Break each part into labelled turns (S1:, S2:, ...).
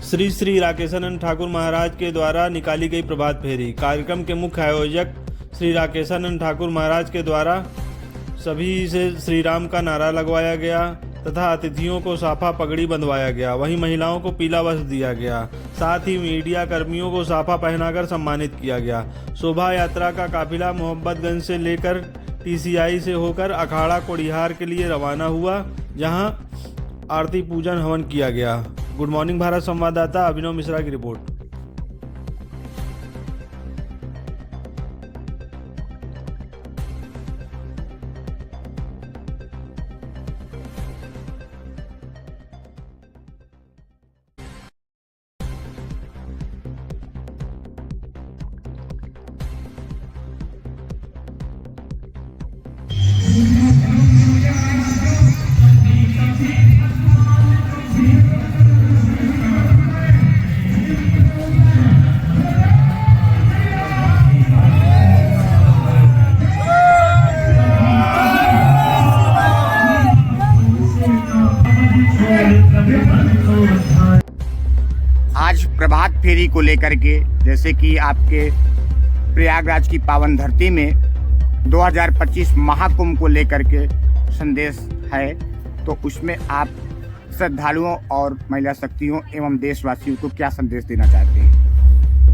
S1: श्री श्री राकेशानंद ठाकुर महाराज के द्वारा निकाली गई प्रभात फेरी। कार्यक्रम के मुख्य आयोजक श्री राकेशानंद ठाकुर महाराज के द्वारा सभी से श्री राम का नारा लगवाया गया तथा अतिथियों को साफा पगड़ी बंधवाया गया। वहीं महिलाओं को पीला वस्त्र दिया गया। साथ ही मीडिया कर्मियों को साफा पहनाकर सम्मानित किया गया। शोभा यात्रा का काफिला मोहब्बतगंज से लेकर टीसीआई से होकर अखाड़ा कोडिहार के लिए रवाना हुआ, जहां आरती पूजन हवन किया गया। गुड मॉर्निंग भारत संवाददाता अभिनव मिश्रा की रिपोर्ट।
S2: आज प्रभात फेरी को लेकर के, जैसे कि आपके प्रयागराज की पावन धरती में 2025 महाकुंभ को लेकर के संदेश है, तो उसमें आप श्रद्धालुओं और महिला शक्तियों एवं देशवासियों को क्या संदेश देना चाहते हैं?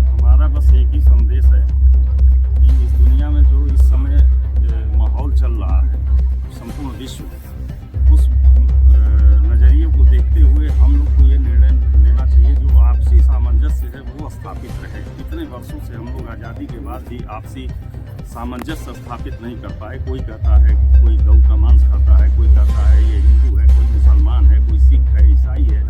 S3: हमारा बस एक ही संदेश है कि इस दुनिया में जो इस समय माहौल चल रहा है, संपूर्ण विश्व, उस नज़रिए को देखते हुए हम लोग को ये निर्णय लेना चाहिए जो आपसी सामंजस्य है वो स्थापित रहे। इतने वर्षों से हम लोग आज़ादी के बाद भी आपसी सामंजस्य स्थापित नहीं कर पाए। कोई कहता है कोई गौ का मांस खाता है, कोई कहता है ये हिंदू है, कोई मुसलमान है, कोई सिख है, ईसाई है।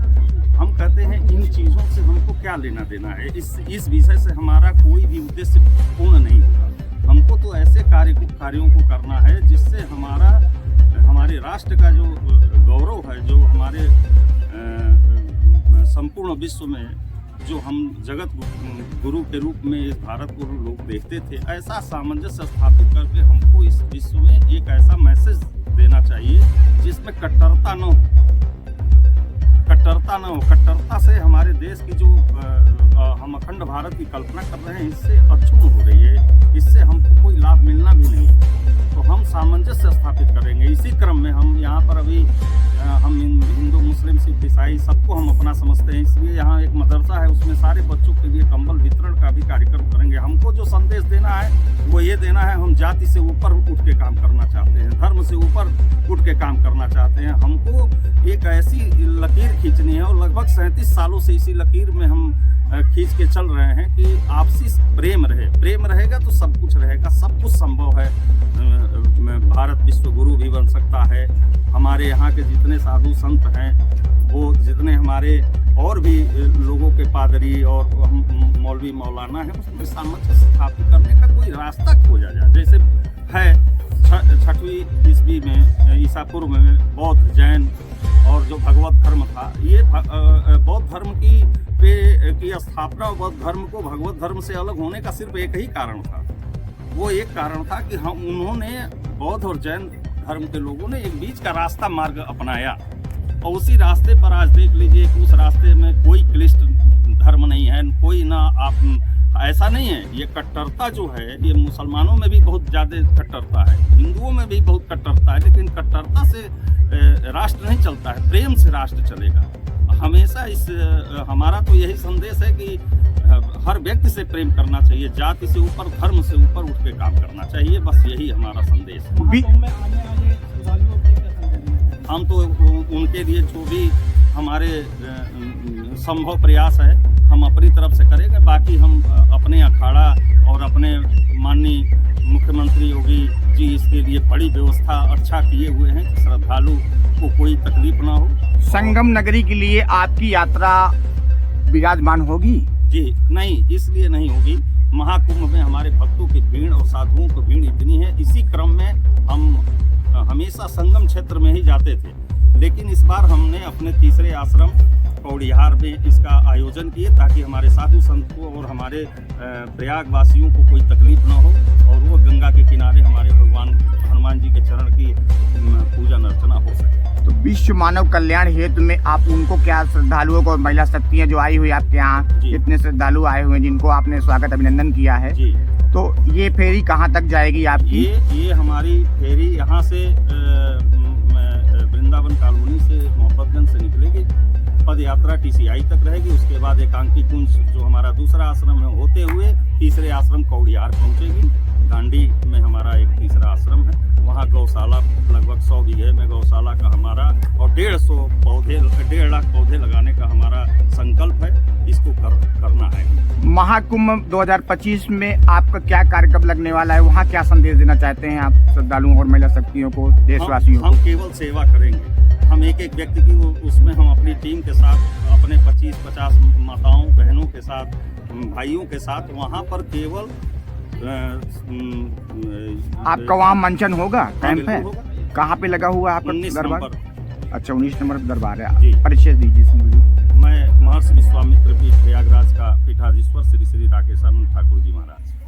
S3: हम कहते हैं इन चीज़ों से हमको क्या लेना देना है, इस विषय से हमारा कोई भी उद्देश्य पूर्ण नहीं होगा। हमको तो ऐसे कार्यों को करना है जिससे हमारे राष्ट्र का जो गौरव है, जो हमारे संपूर्ण विश्व में जो हम जगत गुरु के रूप में इस भारत को लोग देखते थे, ऐसा सामंजस्य स्थापित करके हमको इस विश्व में एक ऐसा मैसेज देना चाहिए जिसमें कट्टरता न हो। कट्टरता से हमारे देश की जो हम अखंड भारत की कल्पना कर रहे हैं, इससे अक्षुण्ण हो रही है। इससे हमको कोई लाभ मिलना भी नहीं। तो हम सामंजस्य स्थापित करेंगे। इसी क्रम में हम यहाँ पर अभी हम हिंदू, मुस्लिम, सिख, ईसाई सबको हम अपना समझते हैं, इसलिए यहाँ एक मदरसा है, उसमें सारे बच्चों के लिए कंबल वितरण का भी कार्यक्रम करेंगे। हमको जो संदेश देना है वो ये देना है, हम जाति से ऊपर उठ के काम करना चाहते हैं, धर्म से ऊपर उठ के काम करना चाहते हैं। हमको एक ऐसी लकीर खींचनी है और लगभग 37 सालों से इसी लकीर में हम खींच के चल रहे हैं कि आपसी प्रेम रहे। प्रेम रहेगा तो सब कुछ रहेगा, सब कुछ संभव है। भारत विश्व गुरु भी बन सकता है। हमारे यहाँ के जितने साधु संत हैं, वो जितने हमारे और भी लोगों के पादरी और मौलवी मौलाना हैं, उसमें सामंजस्य स्थापित करने का कोई रास्ता खोजा जाए। जैसे है 6वीं ईस्वी में ईसा पूर्व में बौद्ध, जैन और जो भगवत धर्म था, ये बौद्ध धर्म की स्थापना और बौद्ध धर्म को भगवत धर्म से अलग होने का सिर्फ एक ही कारण था। वो एक कारण था कि उन्होंने बौद्ध और जैन धर्म के लोगों ने एक बीच का रास्ता मार्ग अपनाया और उसी रास्ते पर आज देख लीजिए कि उस रास्ते में कोई क्लिष्ट धर्म नहीं है, कोई ना आप ऐसा नहीं है। ये कट्टरता जो है, ये मुसलमानों में भी बहुत ज़्यादा कट्टरता है, हिंदुओं में भी बहुत कट्टरता है, लेकिन कट्टरता से राष्ट्र नहीं चलता है, प्रेम से राष्ट्र चलेगा हमेशा। हमारा तो यही संदेश है कि हर व्यक्ति से प्रेम करना चाहिए, जाति से ऊपर, धर्म से ऊपर उठ के काम करना चाहिए। बस यही हमारा संदेश है। हम तो उनके लिए जो भी हमारे संभव प्रयास है हम अपनी तरफ से करेंगे। बाकी हम अपने अखाड़ा और अपने माननीय मुख्यमंत्री योगी जी इसके लिए बड़ी व्यवस्था अच्छा किए हुए हैं कि श्रद्धालु को कोई तकलीफ ना हो।
S2: संगम नगरी के लिए आपकी यात्रा विराजमान होगी?
S3: जी नहीं, इसलिए नहीं होगी। महाकुंभ में हमारे भक्तों की भीड़ और साधुओं की भीड़ इतनी है, इसी क्रम में हम हमेशा संगम क्षेत्र में ही जाते थे, लेकिन इस बार हमने अपने तीसरे आश्रम कोडिहार में इसका आयोजन किए ताकि हमारे साधु संतों और हमारे प्रयागवासियों को कोई तकलीफ न हो और वो गंगा के किनारे हमारे भगवान हनुमान जी के चरण की पूजा अर्चना हो सके।
S2: तो विश्व मानव कल्याण हेतु में आप उनको क्या, श्रद्धालुओं को, महिला शक्तियाँ जो आई हुई आपके यहाँ,
S3: जी।
S2: इतने श्रद्धालु आए हुए हैं जिनको आपने स्वागत अभिनंदन किया है,
S3: जी।
S2: तो ये फेरी कहाँ तक जाएगी आपकी?
S3: ये हमारी फेरी यहाँ से वृंदावन कॉलोनी से मोहब्बतगंज से निकलेगी, पद यात्रा TCI तक रहेगी। उसके बाद एकांकी कुंज जो हमारा दूसरा आश्रम है होते हुए तीसरे आश्रम कौड़ियार पहुँचेगी। गांडी में हमारा एक तीसरा आश्रम है, वहाँ गौशाला लगभग 100 बीघे में गौशाला का हमारा, और 1.5 लाख पौधे लगाने का हमारा संकल्प है। इसको करना है।
S2: महाकुंभ 2025 में आपका क्या कार्यक्रम लगने वाला है? वहाँ क्या संदेश देना चाहते हैं आप श्रद्धालुओं और महिला शक्तियों को, देशवासियों को?
S3: हम केवल सेवा करेंगे। हम एक व्यक्ति की उसमें हम अपनी टीम के साथ, अपने 25-50 माताओं बहनों के साथ, भाइयों के साथ वहाँ पर केवल
S2: आपका वहाँ मंचन होगा, कैंप है?
S3: होगा।
S2: कहाँ पे लगा हुआ है आपका
S3: 19
S2: दरबार?
S3: नंबर।
S2: अच्छा, 19 नंबर दरबार
S3: जी।
S2: है। परिचय दीजिए इसमें।
S3: मैं महर्षि विश्वामित्र पीठ प्रयागराज का पीठाधीश्वर श्री राकेशानंद ठाकुर जी महाराज।